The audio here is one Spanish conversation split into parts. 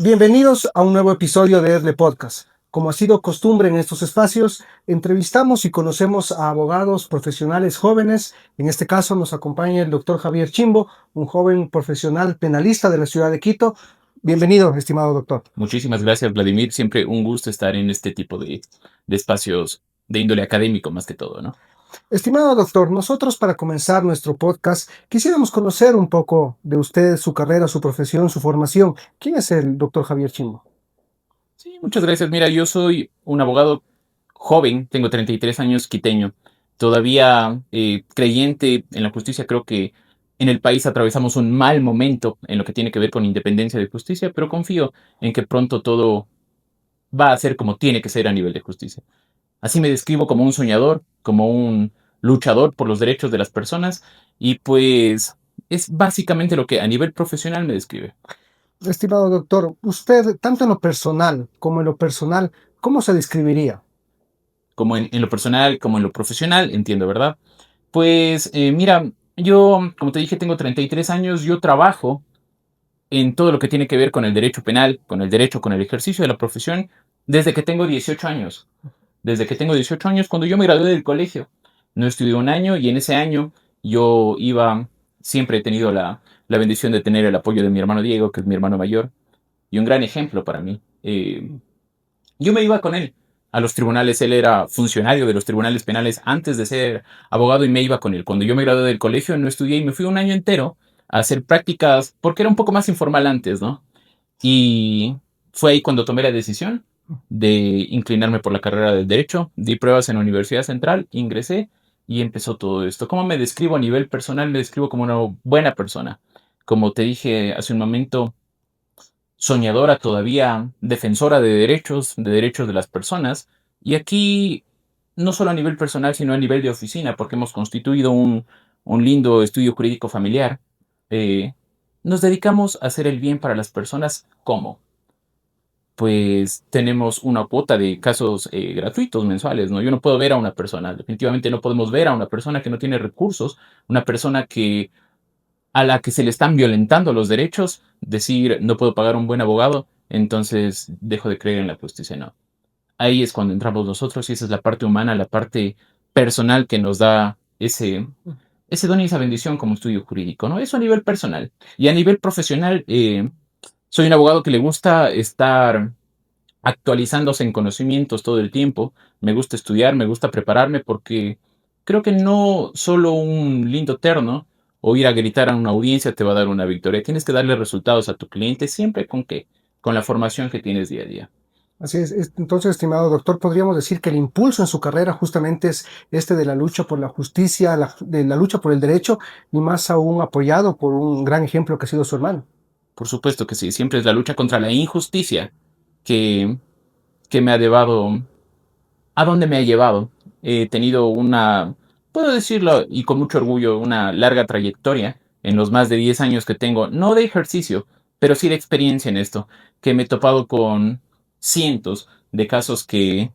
Bienvenidos a un nuevo episodio de Edle Podcast. Como ha sido costumbre en estos espacios, entrevistamos y conocemos a abogados profesionales jóvenes. En este caso nos acompaña el doctor Javier Chimbo, un joven profesional penalista de la ciudad de Quito. Bienvenido, estimado doctor. Muchísimas gracias, Vladimir. Siempre un gusto estar en este tipo de espacios de índole académico, más que todo, ¿no? Estimado doctor, nosotros para comenzar nuestro podcast quisiéramos conocer un poco de usted, su carrera, su profesión, su formación. ¿Quién es el doctor Javier Chimbo? Sí, muchas gracias. Mira, yo soy un abogado joven, tengo 33 años, quiteño. Todavía creyente en la justicia, creo que en el país atravesamos un mal momento en lo que tiene que ver con independencia de justicia, pero confío en que pronto todo va a ser como tiene que ser a nivel de justicia. Así me describo como un soñador, como un luchador por los derechos de las personas y pues es básicamente lo que a nivel profesional me describe. Estimado doctor, usted, tanto en lo personal como en lo personal, ¿cómo se describiría? Como en lo personal, como en lo profesional, entiendo, ¿verdad? Pues mira, yo, como te dije, tengo 33 años, yo trabajo en todo lo que tiene que ver con el derecho penal, con el derecho, con el ejercicio de la profesión, desde que tengo 18 años. Desde que tengo 18 años, cuando yo me gradué del colegio. No estudié un año y en ese año yo iba, siempre he tenido la bendición de tener el apoyo de mi hermano Diego, que es mi hermano mayor, y un gran ejemplo para mí. Yo me iba con él a los tribunales, él era funcionario de los tribunales penales antes de ser abogado y me iba con él. Cuando yo me gradué del colegio no estudié y me fui un año entero a hacer prácticas porque era un poco más informal antes, ¿no? Y fue ahí cuando tomé la decisión de inclinarme por la carrera del derecho. Di pruebas en la Universidad Central, ingresé y empezó todo esto. ¿Cómo me describo a nivel personal? Me describo como una buena persona. Como te dije hace un momento, soñadora todavía, defensora de derechos de las personas. Y aquí, no solo a nivel personal, sino a nivel de oficina, porque hemos constituido un lindo estudio jurídico familiar. eh, Nos dedicamos a hacer el bien para las personas. ¿Cómo? Pues tenemos una cuota de casos gratuitos mensuales, ¿no? Yo no puedo ver a una persona, definitivamente no podemos ver a una persona que no tiene recursos, una persona que a la que se le están violentando los derechos, decir no puedo pagar un buen abogado, entonces dejo de creer en la justicia, no. Ahí es cuando entramos nosotros y esa es la parte humana, la parte personal que nos da ese don y esa bendición como estudio jurídico, ¿no? Eso a nivel personal. Y a nivel profesional, soy un abogado que le gusta estar actualizándose en conocimientos todo el tiempo. Me gusta estudiar, me gusta prepararme porque creo que no solo un lindo terno o ir a gritar a una audiencia te va a dar una victoria. Tienes que darle resultados a tu cliente siempre con qué, con la formación que tienes día a día. Así es. Entonces, estimado doctor, podríamos decir que el impulso en su carrera justamente es este de la lucha por la justicia, de la lucha por el derecho, y más aún apoyado por un gran ejemplo que ha sido su hermano. Por supuesto que sí, siempre es la lucha contra la injusticia que, que me ha llevado a dónde me ha llevado. He tenido una, puedo decirlo y con mucho orgullo, una larga trayectoria en los más de 10 años que tengo, no de ejercicio, pero sí de experiencia en esto, que me he topado con cientos de casos que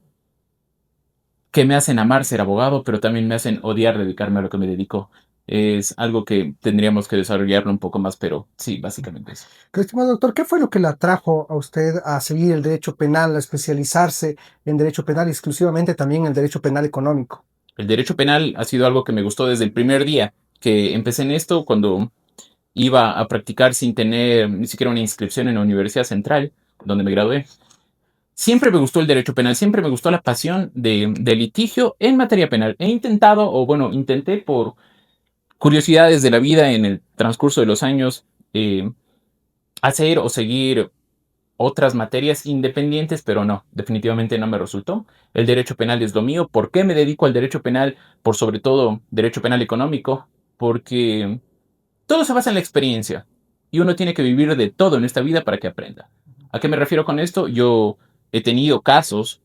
me hacen amar ser abogado, pero también me hacen odiar dedicarme a lo que me dedico. Es algo que tendríamos que desarrollarlo un poco más, pero sí, básicamente eso. Pero, estimado doctor, ¿qué fue lo que le atrajo a usted a seguir el derecho penal, a especializarse en derecho penal y exclusivamente también en el derecho penal económico? El derecho penal ha sido algo que me gustó desde el primer día que empecé en esto, cuando iba a practicar sin tener ni siquiera una inscripción en la Universidad Central, donde me gradué. Siempre me gustó el derecho penal, siempre me gustó la pasión de litigio en materia penal. He intentado, o bueno, intenté por curiosidades de la vida en el transcurso de los años, hacer o seguir otras materias independientes, pero no, definitivamente no me resultó. El derecho penal es lo mío. ¿Por qué me dedico al derecho penal? Por sobre todo derecho penal económico, porque todo se basa en la experiencia y uno tiene que vivir de todo en esta vida para que aprenda. ¿A qué me refiero con esto? Yo he tenido casos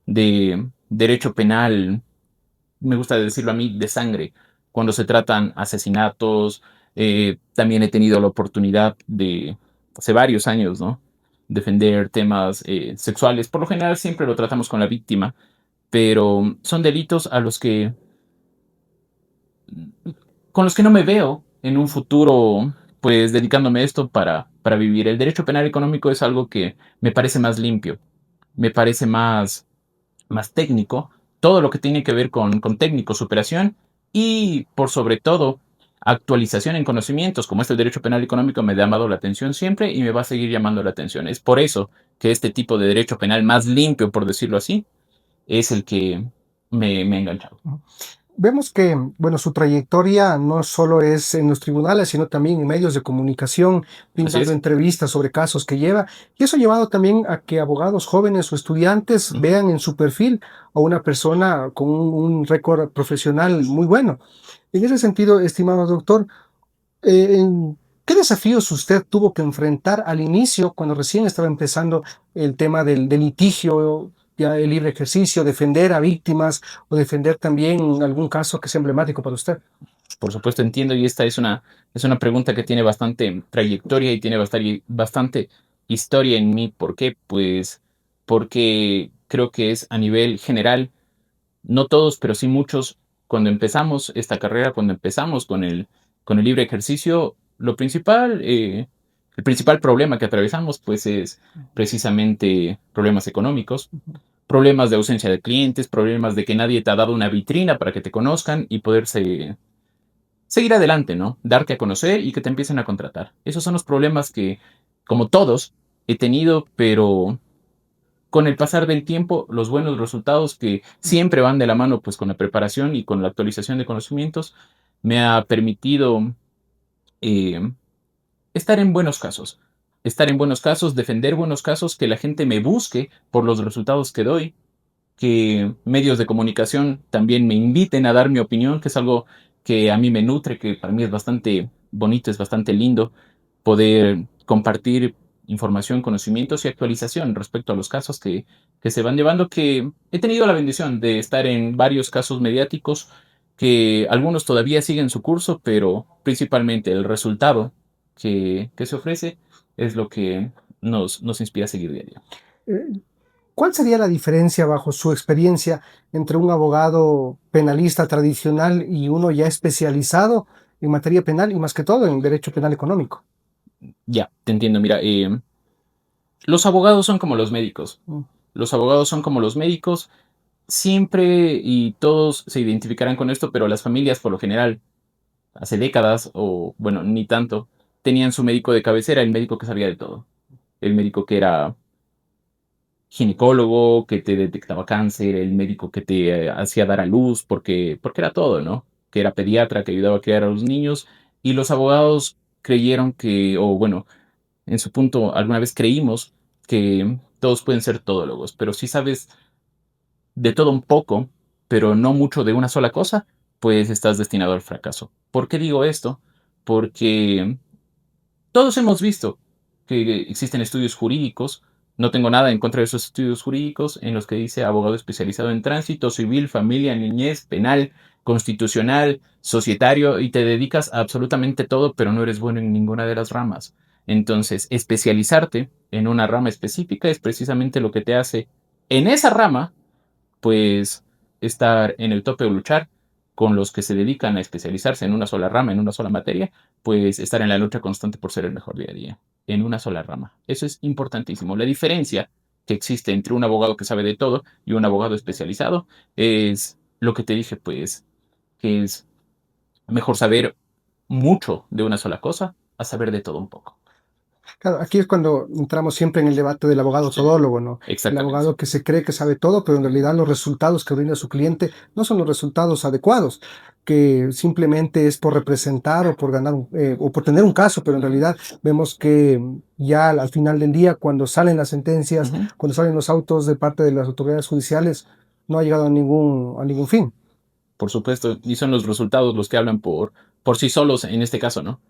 de derecho penal, me gusta decirlo a mí, de sangre, cuando se tratan asesinatos. También he tenido la oportunidad de, hace varios años, ¿no? Defender temas sexuales. Por lo general siempre lo tratamos con la víctima, pero son delitos a los con los que no me veo en un futuro, pues dedicándome a esto para vivir. El derecho penal económico es algo que me parece más limpio, me parece más técnico, todo lo que tiene que ver con técnico, superación y por sobre todo actualización en conocimientos, como este derecho penal económico me ha llamado la atención siempre y me va a seguir llamando la atención. Es por eso que este tipo de derecho penal más limpio, por decirlo así, es el que me ha enganchado. Vemos que, bueno, su trayectoria no solo es en los tribunales, sino también en medios de comunicación, Así brindando es. entrevistas sobre casos que lleva. Y eso ha llevado también a que abogados jóvenes o estudiantes Ujú. vean en su perfil a una persona con un récord profesional muy bueno. En ese sentido, estimado doctor, ¿qué desafíos usted tuvo que enfrentar al inicio, cuando recién estaba empezando el tema del litigio, ya el libre ejercicio, defender a víctimas o defender también algún caso que sea emblemático para usted? Por supuesto, entiendo, y esta es una pregunta que tiene bastante trayectoria y tiene bastante historia en mí. ¿Por qué? Pues porque creo que es a nivel general, no todos, pero sí muchos, cuando empezamos esta carrera, cuando empezamos con el libre ejercicio, el principal problema que atravesamos, pues es precisamente problemas económicos, problemas de ausencia de clientes, problemas de que nadie te ha dado una vitrina para que te conozcan y poderse seguir adelante, ¿no? Darte a conocer y que te empiecen a contratar. Esos son los problemas que, como todos, he tenido, pero con el pasar del tiempo, los buenos resultados que siempre van de la mano, pues con la preparación y con la actualización de conocimientos, me ha permitido eh, estar en buenos casos. Estar en buenos casos, defender buenos casos, que la gente me busque por los resultados que doy, que medios de comunicación también me inviten a dar mi opinión, que es algo que a mí me nutre, que para mí es bastante bonito, es bastante lindo poder compartir información, conocimientos y actualización respecto a los casos que se van llevando, que he tenido la bendición de estar en varios casos mediáticos, que algunos todavía siguen su curso, pero principalmente el resultado que se ofrece es lo que nos inspira a seguir día a día. Eh, ¿Cuál sería la diferencia, bajo su experiencia, entre un abogado penalista tradicional y uno ya especializado en materia penal y más que todo en derecho penal económico? Ya, te entiendo. Mira, los abogados son como los médicos. Mm. Los abogados son como los médicos. Siempre y todos se identificarán con esto, pero las familias, por lo general, hace décadas, o bueno, ni tanto, tenían su médico de cabecera, el médico que sabía de todo. El médico que era ginecólogo, que te detectaba cáncer, el médico que te hacía dar a luz, porque era todo, ¿no? Que era pediatra, que ayudaba a criar a los niños. Y los abogados creyeron que, o bueno, en su punto, alguna vez creímos que todos pueden ser todólogos, pero si sabes de todo un poco, pero no mucho de una sola cosa, pues estás destinado al fracaso. ¿Por qué digo esto? Porque todos hemos visto que existen estudios jurídicos. No tengo nada en contra de esos estudios jurídicos en los que dice abogado especializado en tránsito, civil, familia, niñez, penal, constitucional, societario, y te dedicas a absolutamente todo, pero no eres bueno en ninguna de las ramas. Entonces, especializarte en una rama específica es precisamente lo que te hace en esa rama, pues, estar en el tope o luchar con los que se dedican a especializarse en una sola rama, en una sola materia, pues estar en la lucha constante por ser el mejor día a día, en una sola rama. Eso es importantísimo. La diferencia que existe entre un abogado que sabe de todo y un abogado especializado es lo que te dije, pues, que es mejor saber mucho de una sola cosa a saber de todo un poco. Claro, aquí es cuando entramos siempre en el debate del abogado Sí, todólogo, ¿no? El exactamente. abogado que se cree que sabe todo, pero en realidad los resultados que brinda su cliente no son los resultados adecuados, que simplemente es por representar o por ganar o por tener un caso, pero en realidad vemos que ya al final del día, cuando salen las sentencias, Ujú. cuando salen los autos de parte de las autoridades judiciales, no ha llegado a ningún fin. Por supuesto, y son los resultados los que hablan por sí solos en este caso, ¿no?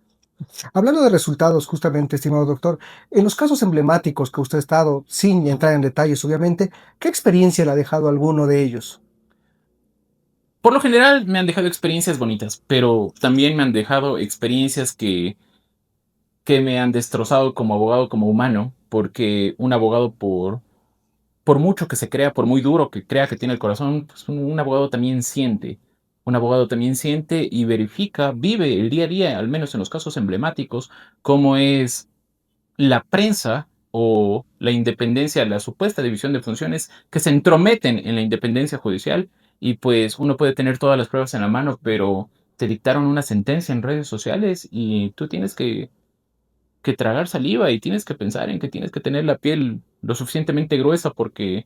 Hablando de resultados, justamente, estimado doctor, en los casos emblemáticos que usted ha estado, sin entrar en detalles, obviamente, ¿qué experiencia le ha dejado alguno de ellos? Por lo general me han dejado experiencias bonitas, pero también me han dejado experiencias que me han destrozado como abogado, como humano, porque un abogado, por mucho que se crea, por muy duro que crea que tiene el corazón, pues un abogado también siente. Un abogado también siente y verifica, vive el día a día, al menos en los casos emblemáticos, cómo es la prensa o la independencia, la supuesta división de funciones que se entrometen en la independencia judicial y pues uno puede tener todas las pruebas en la mano, pero te dictaron una sentencia en redes sociales y tú tienes que tragar saliva y tienes que pensar en que tienes que tener la piel lo suficientemente gruesa porque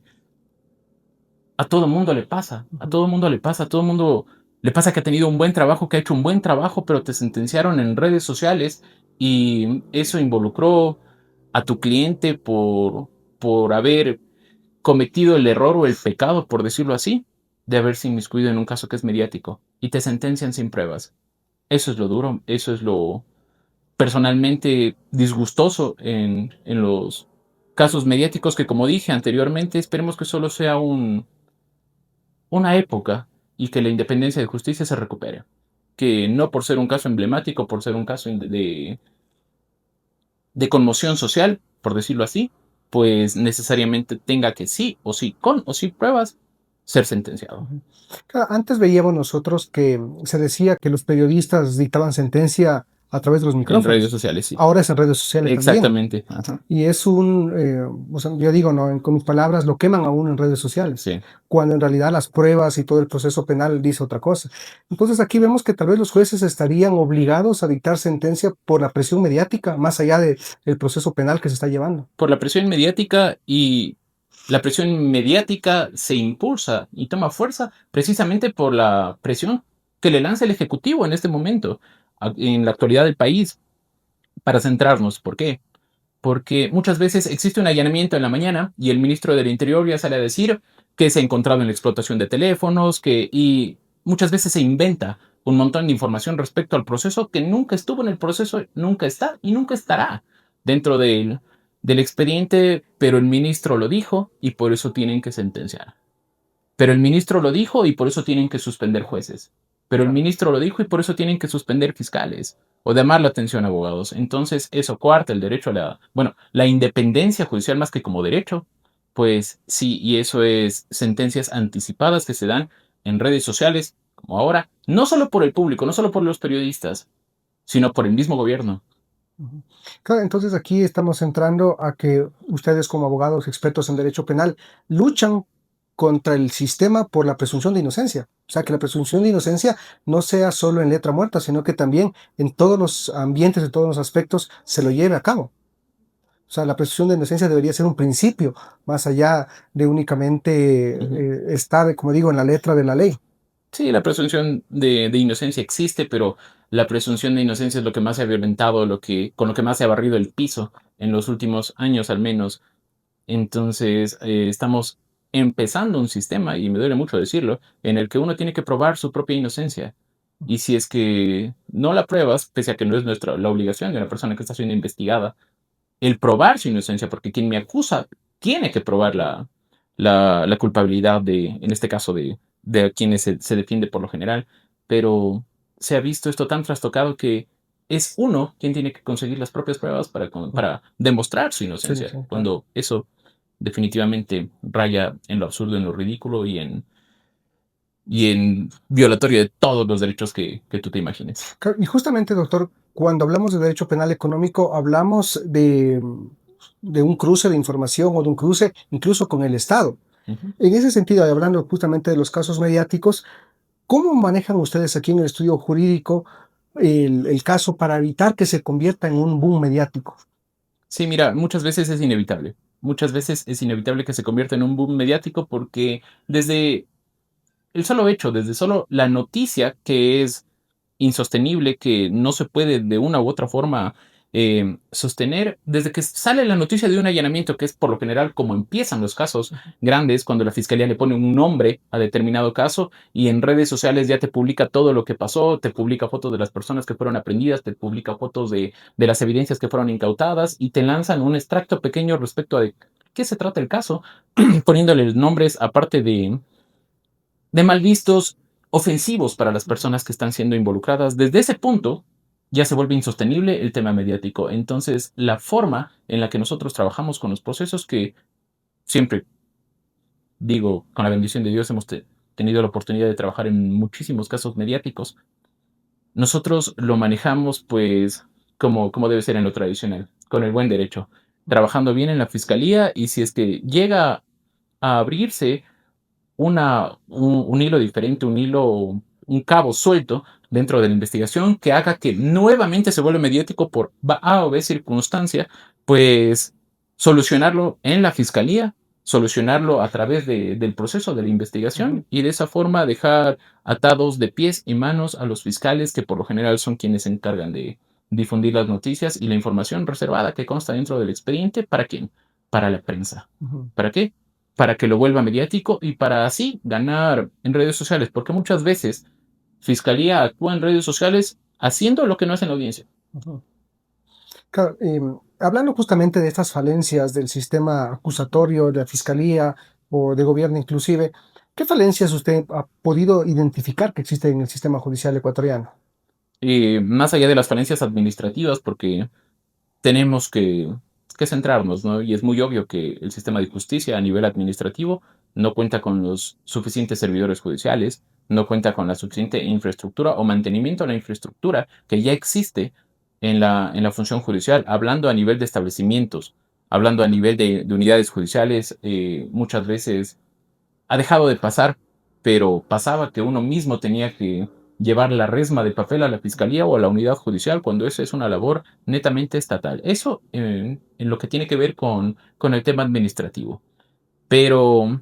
a todo mundo le pasa, a Ujú. todo mundo le pasa, a todo mundo le pasa que ha tenido un buen trabajo, que ha hecho un buen trabajo, pero te sentenciaron en redes sociales y eso involucró a tu cliente por haber cometido el error o el pecado, por decirlo así, de haberse inmiscuido en un caso que es mediático y te sentencian sin pruebas. Eso es lo duro, eso es lo personalmente disgustoso en los casos mediáticos que, como dije anteriormente, esperemos que solo sea una época y que la independencia de justicia se recupere. Que no por ser un caso emblemático, por ser un caso de conmoción social, por decirlo así, pues necesariamente tenga que sí o sí, con o sin pruebas, ser sentenciado. Ujú. Antes veíamos nosotros que se decía que los periodistas dictaban sentencia a través de los En redes micrófonos. sociales, sí. Ahora es en redes sociales también. Exactamente. Ajá. Y es o sea, yo digo, ¿no? Con mis palabras, lo queman a uno en redes sociales, Sí. cuando en realidad las pruebas y todo el proceso penal dice otra cosa. Entonces aquí vemos que tal vez los jueces estarían obligados a dictar sentencia por la presión mediática, más allá del proceso penal que se está llevando. Por la presión mediática y la presión mediática se impulsa y toma fuerza precisamente por la presión que le lanza el Ejecutivo en este momento, en la actualidad del país, para centrarnos. ¿Por qué? Porque muchas veces existe un allanamiento en la mañana y el ministro del Interior ya sale a decir que se ha encontrado en la explotación de teléfonos, y muchas veces se inventa un montón de información respecto al proceso que nunca estuvo en el proceso, nunca está y nunca estará dentro del expediente, pero el ministro lo dijo y por eso tienen que sentenciar. Pero el ministro lo dijo y por eso tienen que suspender jueces. Pero el Claro. ministro lo dijo y por eso tienen que suspender fiscales o llamar la atención a abogados. Entonces eso coarta el derecho a la independencia judicial más que como derecho. Pues sí, y eso es sentencias anticipadas que se dan en redes sociales, como ahora, no solo por el público, no solo por los periodistas, sino por el mismo gobierno. Ujú. Claro, entonces aquí estamos entrando a que ustedes como abogados expertos en derecho penal luchan contra el sistema por la presunción de inocencia. O sea, que la presunción de inocencia no sea solo en letra muerta, sino que también en todos los ambientes, en todos los aspectos, se lo lleve a cabo. O sea, la presunción de inocencia debería ser un principio, más allá de únicamente Ujú. estar, como digo, en la letra de la ley. Sí, la presunción de inocencia existe, pero la presunción de inocencia es lo que más se ha violentado, con lo que más se ha barrido el piso en los últimos años al menos. Entonces, estamos empezando un sistema, y me duele mucho decirlo, en el que uno tiene que probar su propia inocencia. Y si es que no la pruebas, pese a que no es la obligación de una persona que está siendo investigada, el probar su inocencia, porque quien me acusa tiene que probar la culpabilidad en este caso, de quienes se defiende por lo general, pero se ha visto esto tan trastocado que es uno quien tiene que conseguir las propias pruebas para demostrar su Sí, inocencia, sí, claro. cuando eso definitivamente raya en lo absurdo, en lo ridículo y en violatorio de todos los derechos que tú te imagines. Y justamente, doctor, cuando hablamos de derecho penal económico, hablamos de un cruce de información o de un cruce incluso con el Estado. Ujú. En ese sentido, y hablando justamente de los casos mediáticos, ¿cómo manejan ustedes aquí en el estudio jurídico el caso para evitar que se convierta en un boom mediático? Sí, mira, muchas veces es inevitable. Muchas veces es inevitable que se convierta en un boom mediático porque desde el solo hecho, desde solo la noticia que es insostenible, que no se puede de una u otra forma sostener, desde que sale la noticia de un allanamiento, que es por lo general como empiezan los casos grandes, cuando la fiscalía le pone un nombre a determinado caso y en redes sociales ya te publica todo lo que pasó, te publica fotos de las personas que fueron aprendidas, te publica fotos de las evidencias que fueron incautadas y te lanzan un extracto pequeño respecto a de qué se trata el caso, poniéndole nombres aparte de mal vistos, ofensivos para las personas que están siendo involucradas. Desde ese punto ya se vuelve insostenible el tema mediático. Entonces, la forma en la que nosotros trabajamos con los procesos, que siempre digo, con la bendición de Dios, tenido la oportunidad de trabajar en muchísimos casos mediáticos, nosotros lo manejamos pues como debe ser en lo tradicional, con el buen derecho, trabajando bien en la fiscalía y si es que llega a abrirse un hilo diferente, un cabo suelto dentro de la investigación que haga que nuevamente se vuelva mediático por A o B circunstancia, pues solucionarlo en la fiscalía, solucionarlo a través del proceso de la investigación y de esa forma dejar atados de pies y manos a los fiscales que por lo general son quienes se encargan de difundir las noticias y la información reservada que consta dentro del expediente. ¿Para quién? Para la prensa. ¿Para qué? Para que lo vuelva mediático y para así ganar en redes sociales, porque muchas veces Fiscalía actúa en redes sociales haciendo lo que no hace en la audiencia. Claro, hablando justamente de estas falencias del sistema acusatorio, de la fiscalía o de gobierno inclusive, ¿qué falencias usted ha podido identificar que existen en el sistema judicial ecuatoriano? Más allá de las falencias administrativas, porque tenemos que centrarnos, ¿no? Y es muy obvio que el sistema de justicia a nivel administrativo no cuenta con los suficientes servidores judiciales, no cuenta con la suficiente infraestructura o mantenimiento de la infraestructura que ya existe en la función judicial, hablando a nivel de establecimientos, hablando a nivel de unidades judiciales, muchas veces ha dejado de pasar, pero pasaba que uno mismo tenía que llevar la resma de papel a la fiscalía o a la unidad judicial cuando esa es una labor netamente estatal. Eso en lo que tiene que ver con el tema administrativo. Pero,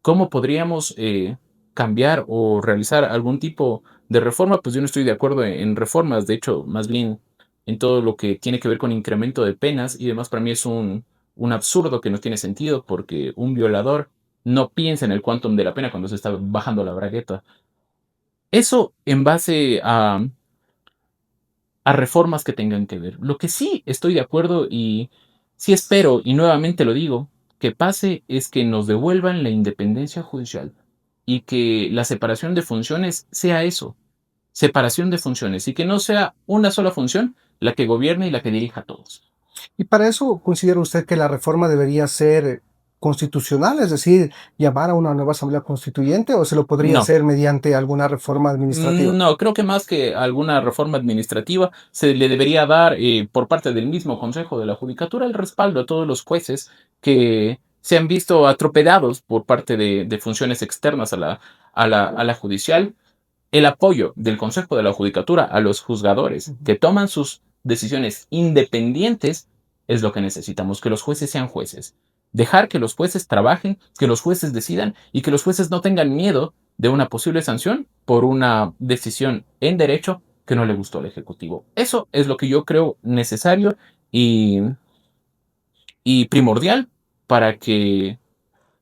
¿cómo podríamos cambiar o realizar algún tipo de reforma? Pues yo no estoy de acuerdo en reformas, de hecho, más bien en todo lo que tiene que ver con incremento de penas y demás, para mí es un absurdo que no tiene sentido porque un violador no piensa en el quantum de la pena cuando se está bajando la bragueta. Eso en base a reformas que tengan que ver. Lo que sí estoy de acuerdo y sí espero, y nuevamente lo digo, que pase es que nos devuelvan la independencia judicial y que la separación de funciones sea eso, separación de funciones y que no sea una sola función la que gobierne y la que dirija a todos. Y para eso, ¿considera usted que la reforma debería ser constitucional, es decir, llamar a una nueva asamblea constituyente, o se lo podría No, hacer mediante alguna reforma administrativa? no, creo que más que alguna reforma administrativa se le debería dar por parte del mismo Consejo de la Judicatura el respaldo a todos los jueces que se han visto atropellados por parte de funciones externas a la judicial, el apoyo del Consejo de la Judicatura a los juzgadores Ujú. que toman sus decisiones independientes es lo que necesitamos, que los jueces sean jueces. Dejar que los jueces trabajen, que los jueces decidan y que los jueces no tengan miedo de una posible sanción por una decisión en derecho que no le gustó al Ejecutivo. Eso es lo que yo creo necesario y, y primordial para que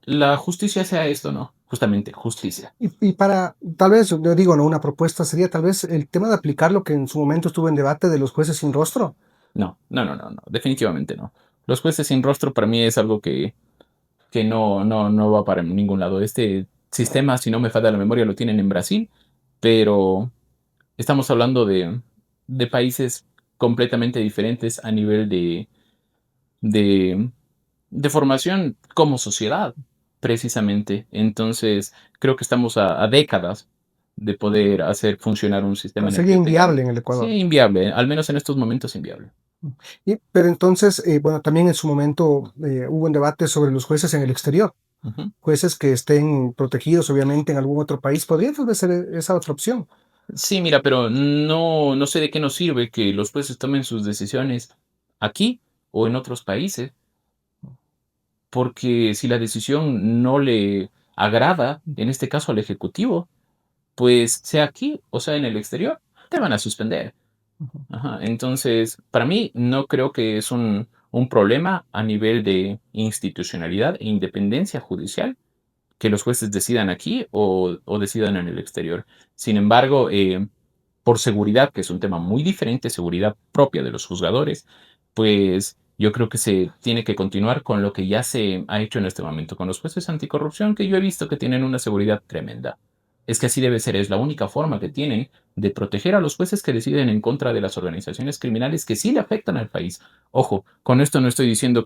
la justicia sea esto, ¿no? Justamente, justicia. Y para, tal vez, yo digo, ¿no? Una propuesta sería tal vez el tema de aplicar lo que en su momento estuvo en debate de los jueces sin rostro. No, no, no, no, no, definitivamente no. Los jueces sin rostro para mí es algo que no va para ningún lado. Este sistema, si no me falla la memoria, lo tienen en Brasil, pero estamos hablando de países completamente diferentes a nivel de, de formación como sociedad, precisamente. Entonces, creo que estamos a décadas de poder hacer funcionar un sistema en el Sería que tengan. inviable en el Sí, Ecuador. inviable, al menos en estos momentos inviable. Pero entonces, bueno, también en su momento hubo un debate sobre los jueces en el exterior. Ujú. Jueces que estén protegidos, obviamente, en algún otro país. Podría tal vez ser esa otra opción. Sí, mira, pero no sé de qué nos sirve que los jueces tomen sus decisiones aquí o en otros países, porque si la decisión no le agrada, en este caso al Ejecutivo, pues sea aquí o sea en el exterior, te van a suspender. Ujú. Ajá, entonces, para mí no creo que es un problema a nivel de institucionalidad e independencia judicial que los jueces decidan aquí o decidan en el exterior. Sin embargo, por seguridad, que es un tema muy diferente, seguridad propia de los juzgadores, pues yo creo que se tiene que continuar con lo que ya se ha hecho en este momento con los jueces anticorrupción, que yo he visto que tienen una seguridad tremenda. Es que así debe ser, es la única forma que tienen de proteger a los jueces que deciden en contra de las organizaciones criminales que sí le afectan al país. Ojo, con esto no estoy diciendo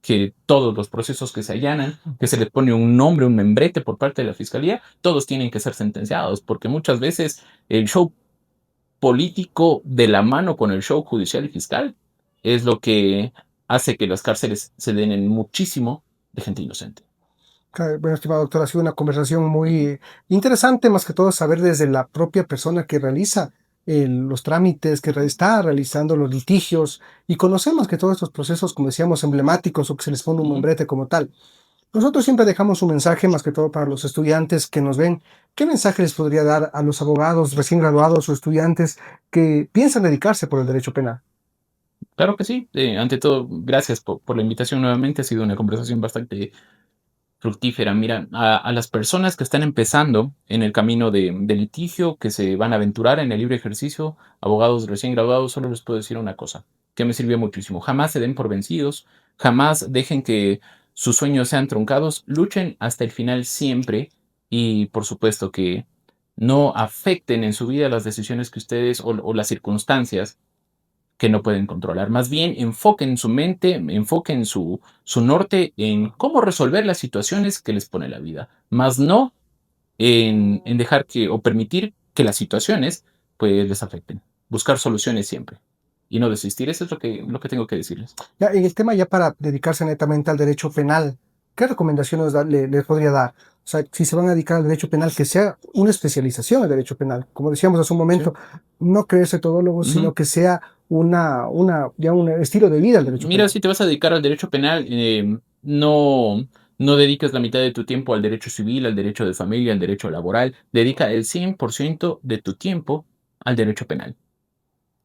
que todos los procesos que se allanan, que se les pone un nombre, un membrete por parte de la fiscalía, todos tienen que ser sentenciados, porque muchas veces el show político de la mano con el show judicial y fiscal es lo que hace que las cárceles se llenen muchísimo de gente inocente. Bueno, estimado doctor, ha sido una conversación muy interesante, más que todo saber desde la propia persona que realiza los trámites, que está realizando los litigios, y conocemos que todos estos procesos, como decíamos, emblemáticos o que se les pone un membrete como tal. Nosotros siempre dejamos un mensaje, más que todo para los estudiantes que nos ven. ¿Qué mensaje les podría dar a los abogados recién graduados o estudiantes que piensan dedicarse por el derecho penal? Claro que sí. Ante todo, gracias por la invitación nuevamente. Ha sido una conversación bastante fructífera. Mira, a las personas que están empezando en el camino de litigio, que se van a aventurar en el libre ejercicio, abogados recién graduados, solo les puedo decir una cosa, que me sirvió muchísimo. Jamás se den por vencidos, jamás dejen que sus sueños sean truncados, luchen hasta el final siempre y por supuesto que no afecten en su vida las decisiones que ustedes o las circunstancias que no pueden controlar. Más bien, enfoquen su mente, enfoquen su norte en cómo resolver las situaciones que les pone la vida, más no en dejar que o permitir que las situaciones pues les afecten. Buscar soluciones siempre y no desistir. Eso es lo que tengo que decirles. Ya, en el tema ya para dedicarse netamente al derecho penal, ¿qué recomendaciones les podría dar? O sea, si se van a dedicar al derecho penal, que sea una especialización en derecho penal. Como decíamos hace un momento, Sí. no creerse todólogo, sino que sea ya un estilo de vida al derecho Mira, penal. si te vas a dedicar al derecho penal, no dediques la mitad de tu tiempo al derecho civil, al derecho de familia, al derecho laboral. Dedica el 100% de tu tiempo al derecho penal.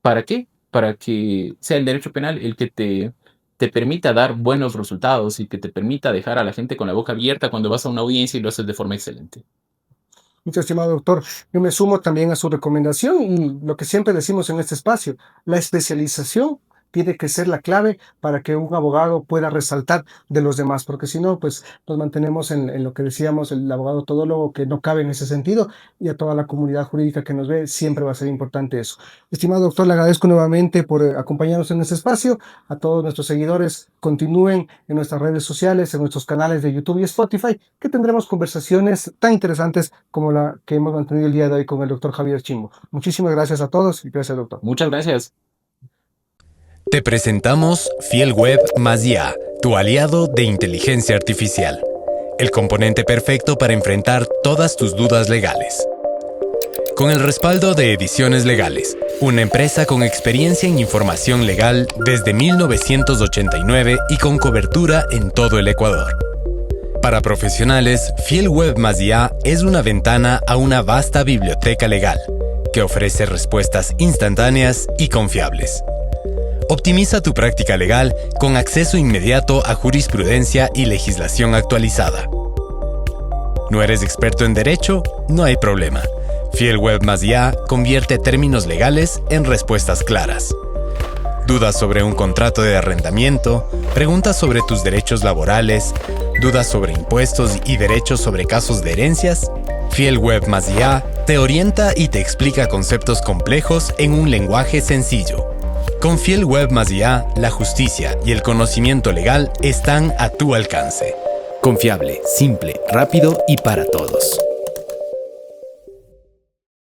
¿Para qué? Para que sea el derecho penal el que te permita dar buenos resultados y que te permita dejar a la gente con la boca abierta cuando vas a una audiencia y lo haces de forma excelente. Mucho estimado doctor, yo me sumo también a su recomendación y lo que siempre decimos en este espacio, la especialización tiene que ser la clave para que un abogado pueda resaltar de los demás, porque si no, pues nos mantenemos en lo que decíamos, el abogado todólogo que no cabe en ese sentido y a toda la comunidad jurídica que nos ve siempre va a ser importante eso. Estimado doctor, le agradezco nuevamente por acompañarnos en este espacio. A todos nuestros seguidores, continúen en nuestras redes sociales, en nuestros canales de YouTube y Spotify, que tendremos conversaciones tan interesantes como la que hemos mantenido el día de hoy con el doctor Javier Chimbo. Muchísimas gracias a todos y gracias, doctor. Muchas gracias. Te presentamos Fiel Web más IA, tu aliado de inteligencia artificial. El componente perfecto para enfrentar todas tus dudas legales. Con el respaldo de Ediciones Legales, una empresa con experiencia en información legal desde 1989 y con cobertura en todo el Ecuador. Para profesionales, Fiel Web más IA es una ventana a una vasta biblioteca legal que ofrece respuestas instantáneas y confiables. Optimiza tu práctica legal con acceso inmediato a jurisprudencia y legislación actualizada. ¿No eres experto en derecho? No hay problema. Fiel Web más IA convierte términos legales en respuestas claras. ¿Dudas sobre un contrato de arrendamiento? ¿Preguntas sobre tus derechos laborales? ¿Dudas sobre impuestos y derechos sobre casos de herencias? Fiel Web más IA te orienta y te explica conceptos complejos en un lenguaje sencillo. Con Fiel Web más IA, la justicia y el conocimiento legal están a tu alcance. Confiable, simple, rápido y para todos.